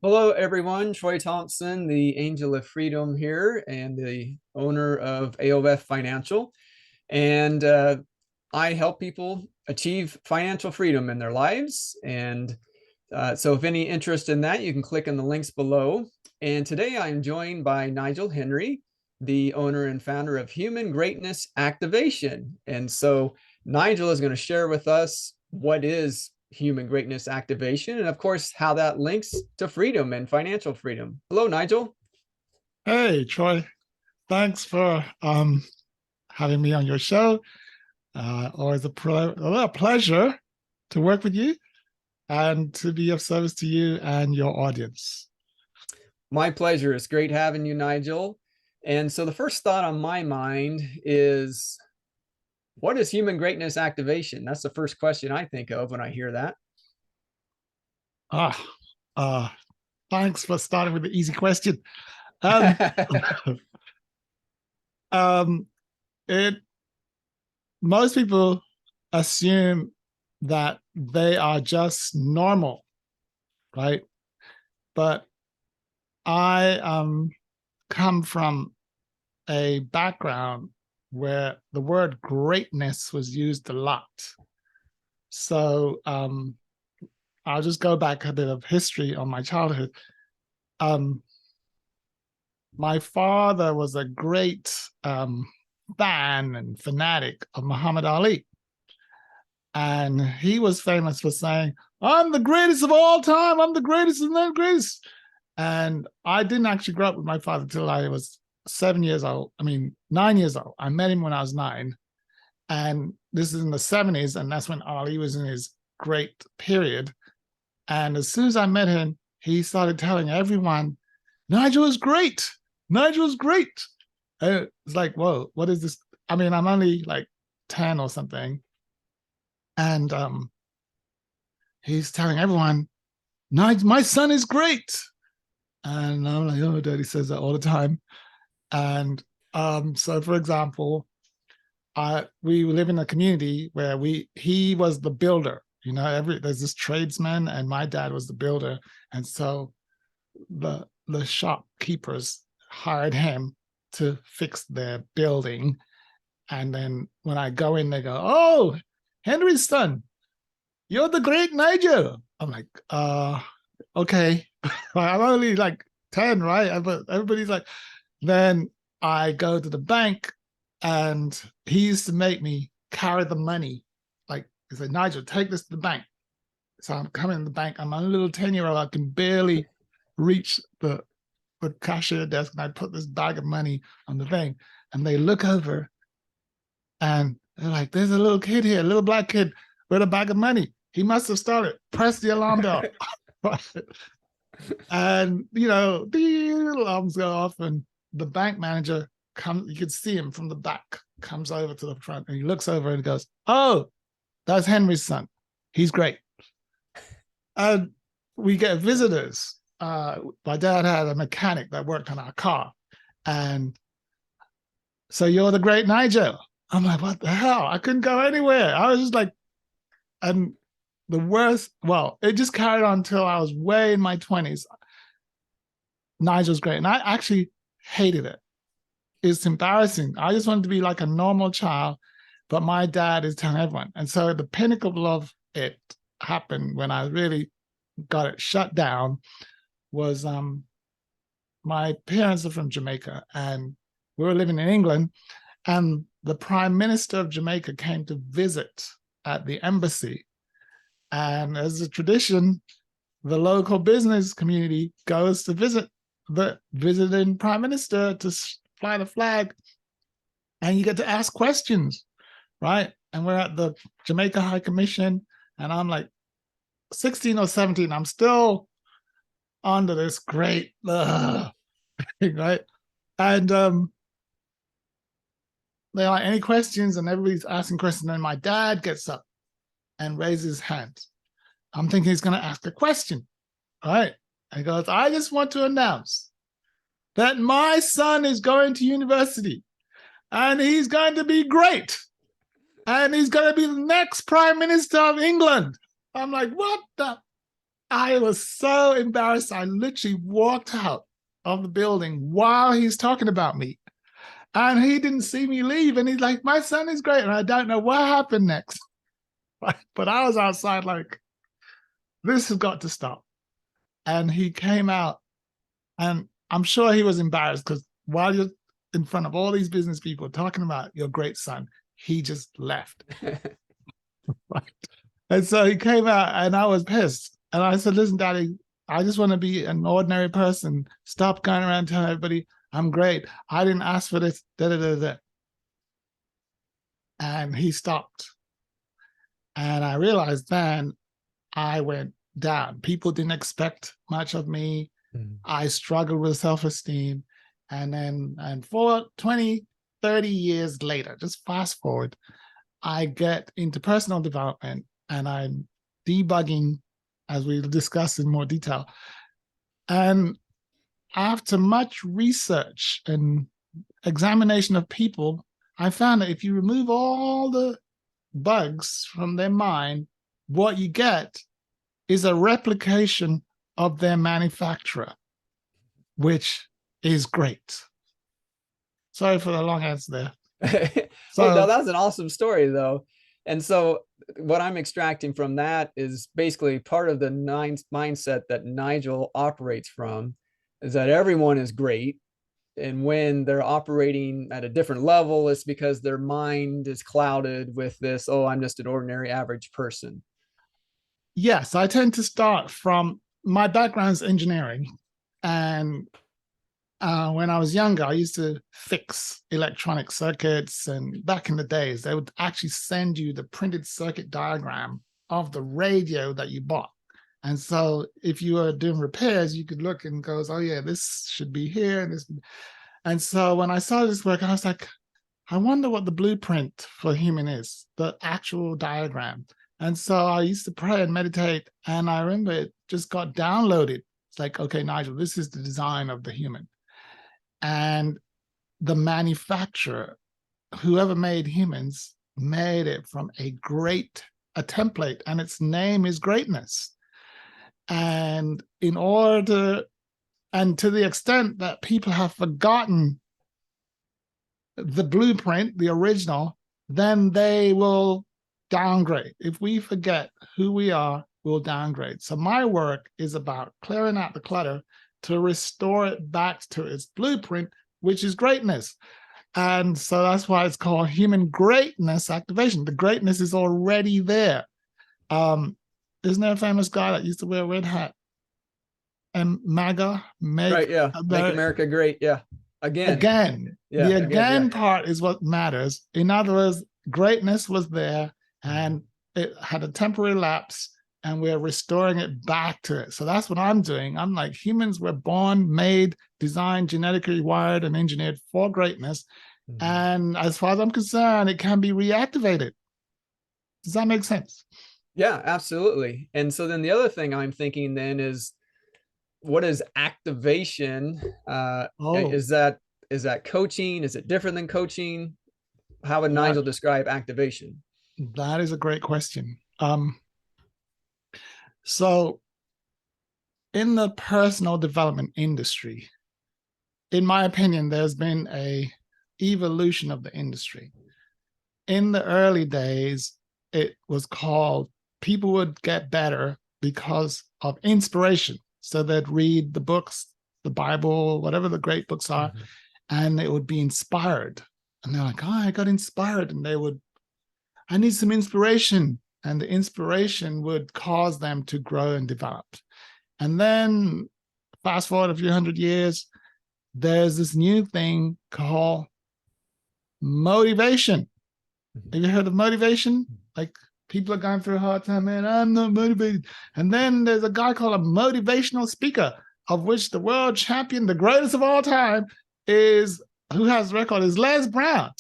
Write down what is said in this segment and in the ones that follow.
Hello, everyone. Troy Thompson, the Angel of Freedom here, and the owner of AOF Financial. And I help people achieve financial freedom in their lives. And so, if any interest in that, you can click on the links below. And today I'm joined by Nigel Henry, the owner and founder of Human Greatness Activation. And so, Nigel is going to share with us what is human greatness activation and, of course, how that links to freedom and financial freedom. Hello, Nigel. Hey, Troy. Thanks for having me on your show. Always a pleasure to work with you and to be of service to you and your audience. My pleasure. It's great having you, Nigel. And so, the first thought on my mind is, what is human greatness activation? That's the first question I think of when I hear that. Ah, uh, Thanks for starting with the easy question. Um, um, it Most people assume that they are just normal, right? But I come from a background where the word greatness was used a lot. So I'll just go back a bit of history on my childhood. Um, my father was a great fan and fanatic of Muhammad Ali. And he was famous for saying, I'm the greatest of all time. I'm the greatest and the greatest. And I didn't actually grow up with my father till I was 7 years old. 9 years old. I met him when I was 9. And this is in the 70s. And that's when Ali was in his great period. And as soon as I met him, he started telling everyone, Nigel is great. Nigel is great. And it's like, whoa, what is this? I'm only like 10 or something. And he's telling everyone, my son is great. And I'm like, oh, daddy says that all the time. And so, for example, we live in a community where he was the builder. There's this tradesman, and my dad was the builder, and so the shopkeepers hired him to fix their building. And then when I go in, they go, "Oh, Henry's son, you're the great Nigel." I'm like, okay. I'm only like 10, right? But everybody's like, then I go to the bank, and he used to make me carry the money. Like, he said, Nigel, take this to the bank. So I'm coming to the bank. I'm a little 10-year-old. I can barely reach the cashier desk, and I put this bag of money on the thing. And they look over, and they're like, there's a little kid here, a little black kid with a bag of money. He must have started. Press the alarm bell. And, the alarms go off, and the bank manager comes. You could see him from the back, comes over to the front, and he looks over and goes, oh, that's Henry's son. He's great. And we get visitors. My dad had a mechanic that worked on our car. And so, you're the great Nigel. I'm like, what the hell? I couldn't go anywhere. I was just like, and the worst, well, it just carried on until I was way in my 20s. Nigel's great. And I actually hated it. It's embarrassing. I just wanted to be like a normal child, but my dad is telling everyone. And so the pinnacle of it happened when I really got it shut down was my parents are from Jamaica, and we were living in England, and the Prime Minister of Jamaica came to visit at the embassy. And as a tradition, the local business community goes to visit the visiting Prime Minister to fly the flag, and you get to ask questions, right? And we're at the Jamaica High Commission, and I'm like 16 or 17. I'm still under this great thing, right? And they're like, any questions? And everybody's asking questions. And my dad gets up and raises his hand. I'm thinking he's going to ask a question, right? And he goes, I just want to announce that my son is going to university, and he's going to be great, and he's going to be the next Prime Minister of England. I'm like, what the? I was so embarrassed. I literally walked out of the building while he's talking about me. And he didn't see me leave. And he's like, my son is great. And I don't know what happened next. But I was outside like, this has got to stop. And he came out, and I'm sure he was embarrassed because while you're in front of all these business people talking about your great son, he just left. Right. And so he came out, and I was pissed. And I said, listen, Daddy, I just want to be an ordinary person. Stop going around telling everybody I'm great. I didn't ask for this. Da, da, da, da. And he stopped. And I realized then I went down. People didn't expect much of me. I struggled with self-esteem. And for 20, 30 years later, just fast forward, I get into personal development, and I'm debugging, as we'll discuss in more detail. And after much research and examination of people, I found that if you remove all the bugs from their mind, what you get is a replication of their manufacturer, which is great. Sorry for the long answer there. Well, no, that's an awesome story, though. And so, what I'm extracting from that is basically part of the mindset that Nigel operates from is that everyone is great. And when they're operating at a different level, it's because their mind is clouded with this, oh, I'm just an ordinary average person. Yes, I tend to start from my background's engineering. And when I was younger, I used to fix electronic circuits. And back in the days, they would actually send you the printed circuit diagram of the radio that you bought. And so if you were doing repairs, you could look and go, oh, yeah, this should be here. And so when I started this work, I was like, I wonder what the blueprint for human is, the actual diagram. And so I used to pray and meditate. And I remember it just got downloaded. It's like, okay, Nigel, this is the design of the human. And the manufacturer, whoever made humans, made it from a template, and its name is greatness. And to the extent that people have forgotten the blueprint, the original, then they will downgrade. If we forget who we are, we'll downgrade. So my work is about clearing out the clutter to restore it back to its blueprint, which is greatness. And so that's why it's called human greatness activation. The greatness is already there. Isn't there a famous guy that used to wear a red hat? And MAGA, Right, yeah. Make America great. Yeah. Again. Yeah, the again part is what matters. In other words, greatness was there and it had a temporary lapse, and we're restoring it back to it. So that's what I'm doing. I'm like, humans were born, made, designed, genetically wired, and engineered for greatness. And as far as I'm concerned, it can be reactivated. Does that make sense? Yeah, absolutely. And so then the other thing I'm thinking then is, what is activation? Is that coaching? Is it different than coaching? How would Nigel describe activation? That is a great question. So in the personal development industry, in my opinion, there's been a evolution of the industry. In the early days, it was called, people would get better because of inspiration. So they'd read the books, the Bible, whatever the great books are, and they would be inspired. And they're like, oh, I got inspired. And I need some inspiration. And the inspiration would cause them to grow and develop. And then fast forward a few hundred years, there's this new thing called motivation. Have you heard of motivation? Like, people are going through a hard time, man, I'm not motivated. And then there's a guy called a motivational speaker, of which the world champion, the greatest of all time, who has the record, is Les Brown.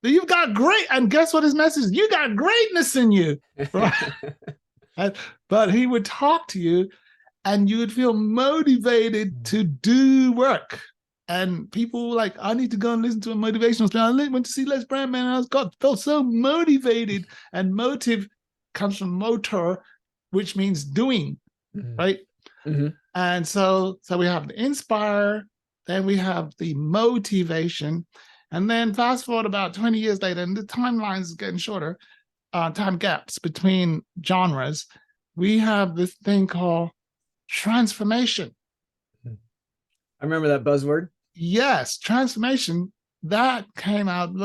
You've got great, and guess what his message is? You got greatness in you, right? But he would talk to you, and you would feel motivated to do work. And people were like, I need to go and listen to a motivational speaker. I went to see Les Brown, man, and I felt so motivated. And motive comes from motor, which means doing. Mhm. right? Mhm. And so we have the inspire, then we have the motivation, and then fast forward about 20 years later, and the timelines is getting shorter, time gaps between genres, we have this thing called transformation. I remember that buzzword. Yes, transformation, that came out,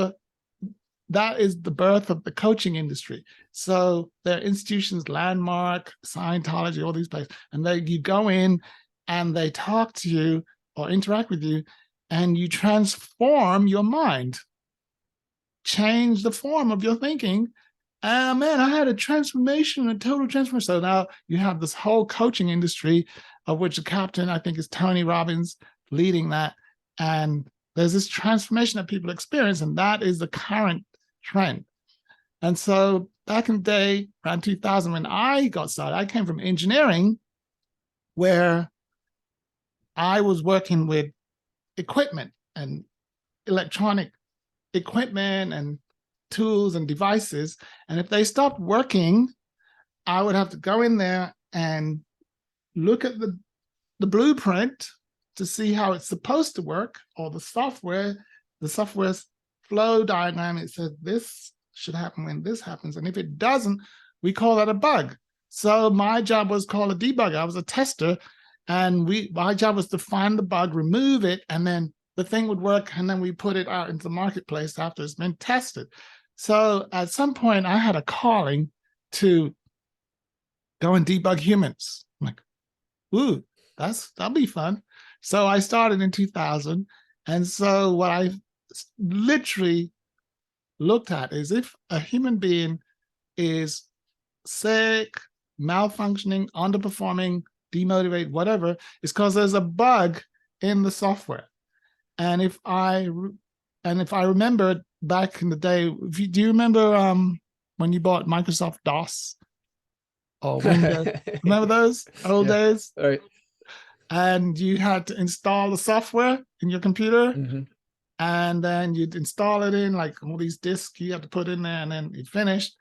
that is the birth of the coaching industry. So there are institutions, Landmark, Scientology, all these places, and you go in and they talk to you or interact with you, and you transform your mind, change the form of your thinking. And man, I had a transformation, a total transformation. So now you have this whole coaching industry, of which the captain, I think, is Tony Robbins leading that. And there's this transformation that people experience, and that is the current trend. And so back in the day, around 2000, when I got started, I came from engineering, where I was working with equipment and electronic equipment and tools and devices. And if they stopped working, I would have to go in there and look at the blueprint to see how it's supposed to work, or the software's flow diagram. It says this should happen when this happens. And if it doesn't, we call that a bug. So my job was called a debugger. I was a tester, and my job was to find the bug, remove it, and then the thing would work, and then we put it out into the marketplace after it's been tested. So at some point, I had a calling to go and debug humans. I'm like, ooh, that'll be fun. So I started in 2000. And so what I literally looked at is, if a human being is sick, malfunctioning, underperforming, demotivated, whatever, it's because there's a bug in the software. And if I remember back in the day, do you remember when you bought Microsoft DOS or Windows? Remember those old Yeah. days? All right. And you had to install the software in your computer, Mm-hmm. and then you'd install it in like all these disks you had to put in there, and then you finished,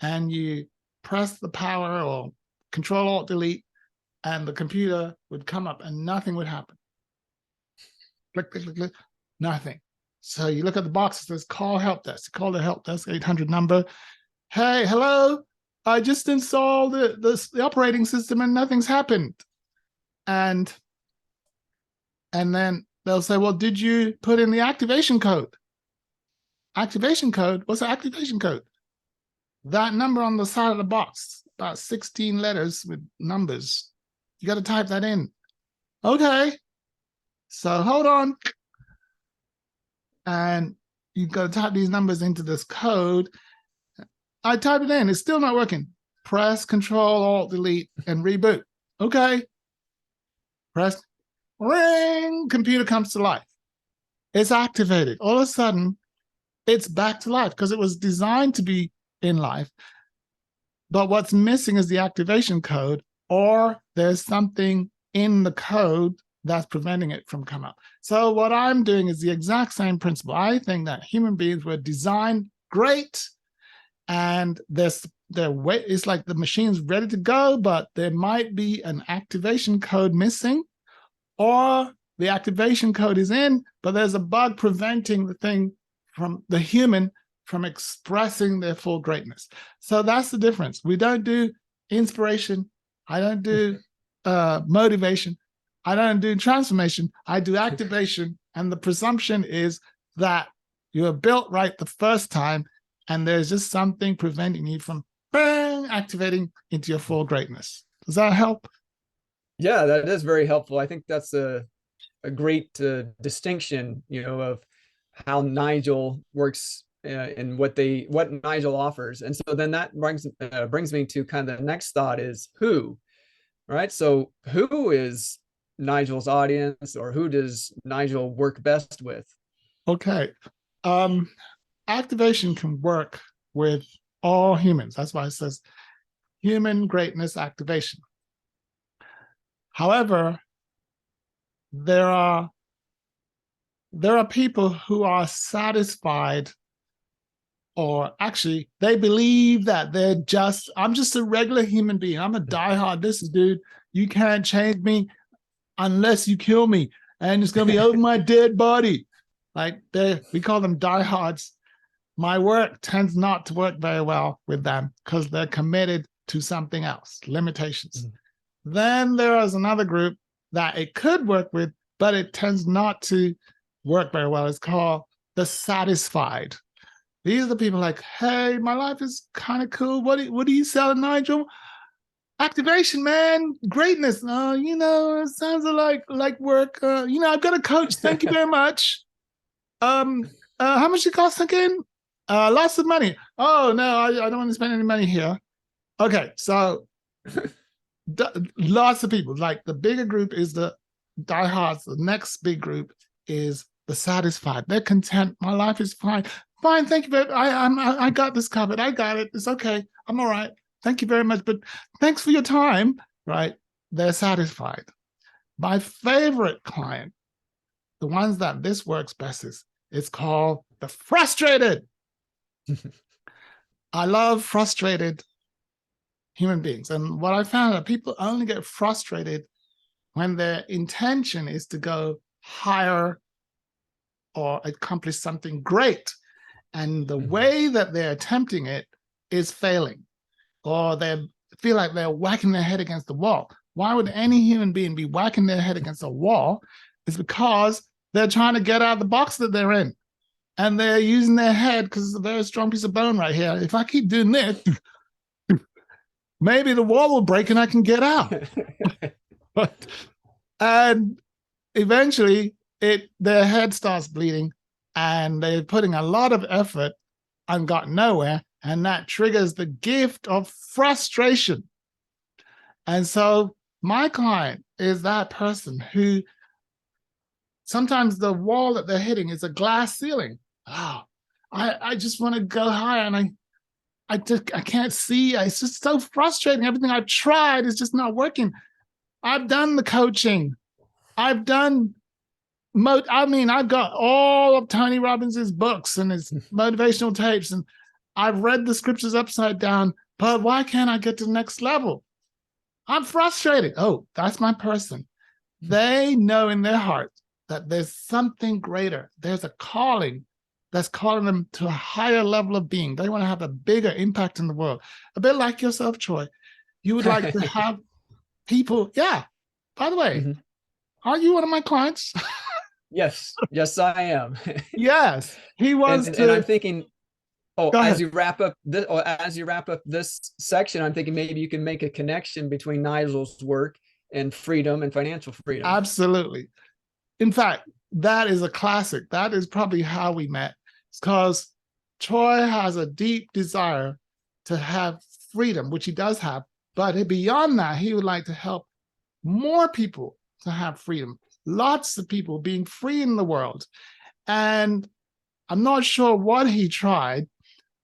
and you press the power or Control Alt Delete, and the computer would come up and nothing would happen. Click, click, click, click, nothing. So you look at the box, it says call help desk. You call the help desk 800 number. Hey, hello. I just installed the operating system and nothing's happened. And then they'll say, well, did you put in the activation code? Activation code? What's the activation code? That number on the side of the box, about 16 letters with numbers. You got to type that in. Okay. So hold on. And you got to type these numbers into this code. I type it in. It's still not working. Press Control Alt Delete and reboot. Okay. Press ring. Computer comes to life. It's activated. All of a sudden, it's back to life because it was designed to be in life. But what's missing is the activation code, or there's something in the code that's preventing it from coming up. So what I'm doing is the exact same principle. I think that human beings were designed great, and it's like the machine's ready to go, but there might be an activation code missing, or the activation code is in, but there's a bug preventing the thing from the human from expressing their full greatness. So that's the difference. We don't do inspiration. I don't do motivation. I don't do transformation. I do activation. And the presumption is that you are built right the first time, and there's just something preventing you from activating into your full greatness. Does that help? Yeah, that is very helpful. I think that's a great distinction, of how Nigel works and what Nigel offers. And so then that brings me to kind of the next thought is who, right? So who is Nigel's audience, or who does Nigel work best with? Okay. Activation can work with all humans. That's why it says human greatness activation. However, there are people who are satisfied or actually they believe that I'm just a regular human being. I'm a diehard. This is, dude, you can't change me unless you kill me. And it's going to be over my dead body. Like we call them diehards. My work tends not to work very well with them because they're committed to something else, limitations. Mm-hmm. Then there is another group that it could work with, but it tends not to work very well. It's called the satisfied. These are the people like, hey, my life is kind of cool. What are you selling, Nigel? Activation, man, greatness. It sounds like work. I've got a coach. Thank you very much. How much it costs again? Lots of money. Oh no, I don't want to spend any money here. Okay, so lots of people. Like the bigger group is the diehards. The next big group is the satisfied. They're content. My life is fine. Fine, thank you very much. I got this covered. I got it. It's okay. I'm all right. Thank you very much. But thanks for your time. Right? They're satisfied. My favorite client, the ones that this works best is called the frustrated. I love frustrated human beings. And what I found that people only get frustrated when their intention is to go higher or accomplish something great. And the way that they're attempting it is failing, or they feel like they're whacking their head against the wall. Why would any human being be whacking their head against a wall? It's because they're trying to get out of the box that they're in. And they're using their head because it's a very strong piece of bone right here. If I keep doing this, maybe the wall will break and I can get out. And eventually their head starts bleeding and they're putting a lot of effort and got nowhere. And that triggers the gift of frustration. And so my client is that person who sometimes the wall that they're hitting is a glass ceiling. Oh, I just want to go higher and I can't see. It's just so frustrating. Everything I've tried is just not working. I've done the coaching. I've done I've got all of Tony Robbins' books and his motivational tapes, and I've read the scriptures upside down, but why can't I get to the next level? I'm frustrated. Oh, that's my person. They know in their heart that there's something greater. There's a calling that's calling them to a higher level of being. They want to have a bigger impact in the world. A bit like yourself, Troy. You would like to have people. Yeah. By the way, are you one of my clients? Yes, I am. Yes, he wants to. And I'm thinking, as you wrap up this section, I'm thinking maybe you can make a connection between Nigel's work and freedom and financial freedom. Absolutely. In fact, that is a classic. That is probably how we met. It's because Troy has a deep desire to have freedom, which he does have, but beyond that, he would like to help more people to have freedom. Lots of people being free in the world. And I'm not sure what he tried,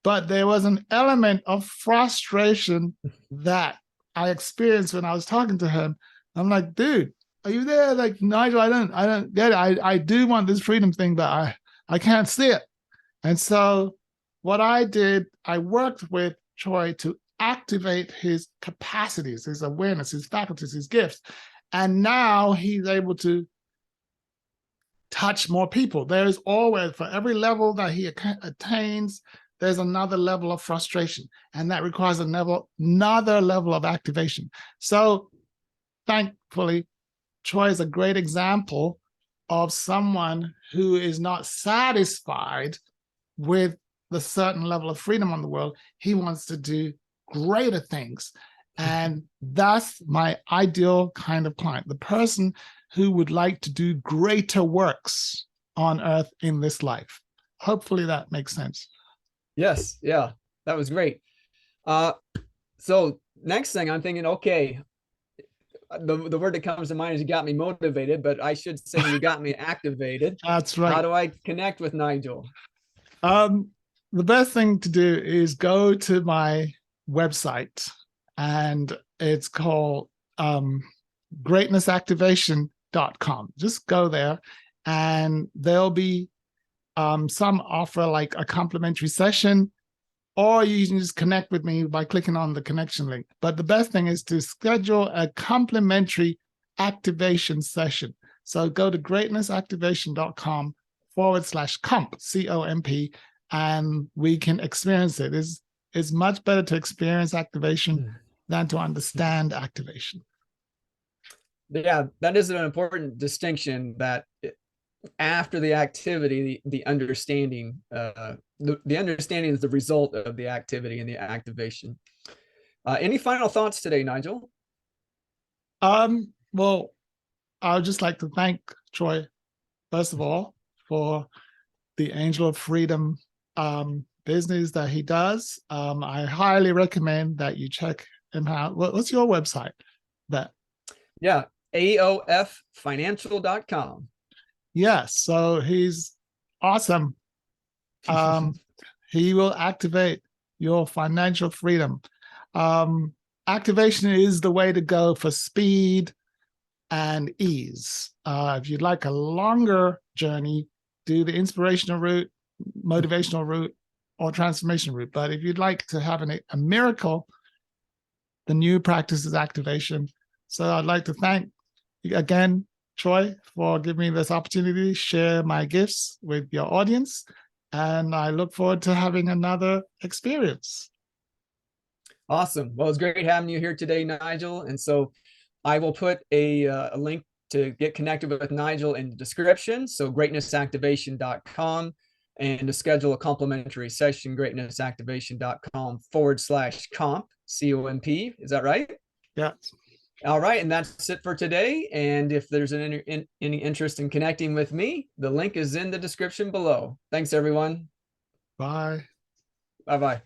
but there was an element of frustration that I experienced when I was talking to him. I'm like, dude, are you there? Like, Nigel, I don't get it. I do want this freedom thing, but I can't see it. And so what I did, I worked with Troy to activate his capacities, his awareness, his faculties, his gifts. And now he's able to touch more people. There's always, for every level that he attains, there's another level of frustration. And that requires another level of activation. So thankfully, Troy is a great example of someone who is not satisfied with the certain level of freedom on the world. He wants to do greater things. And that's my ideal kind of client, the person who would like to do greater works on earth in this life. Hopefully that makes sense. Yes. Yeah, that was great. So next thing I'm thinking, okay, the word that comes to mind is you got me motivated, but I should say you got me activated. That's right. How do I connect with Nigel? The best thing to do is go to my website, and it's called greatnessactivation.com. Just go there, and there'll be some offer like a complimentary session or you can just connect with me by clicking on the connection link. But the best thing is to schedule a complimentary activation session. So go to greatnessactivation.com/comp, C-O-M-P, and we can experience it. It's much better to experience activation than to understand activation. Yeah, that is an important distinction, that after the activity, the understanding, the understanding is the result of the activity and the activation. Any final thoughts today, Nigel? Well, I would just like to thank Troy, first of all, for the Angel of Freedom business that he does. I highly recommend that you check him out. What's your website? Yeah, AOFfinancial.com. Yes, so he's awesome. He will activate your financial freedom. Activation is the way to go for speed and ease. If you'd like a longer journey, do the inspirational route, motivational route, or transformation route. But if you'd like to have a miracle, the new practice is activation. So I'd like to thank again Troy for giving me this opportunity to share my gifts with your audience. And I look forward to having another experience. Awesome. Well, it's great having you here today, Nigel. And so I will put a link to get connected with Nigel in the description. So greatnessactivation.com, and to schedule a complimentary session, greatnessactivation.com/comp, C-O-M-P. Is that right? Yeah. All right. And that's it for today. And if there's any interest in connecting with me, the link is in the description below. Thanks, everyone. Bye. Bye-bye.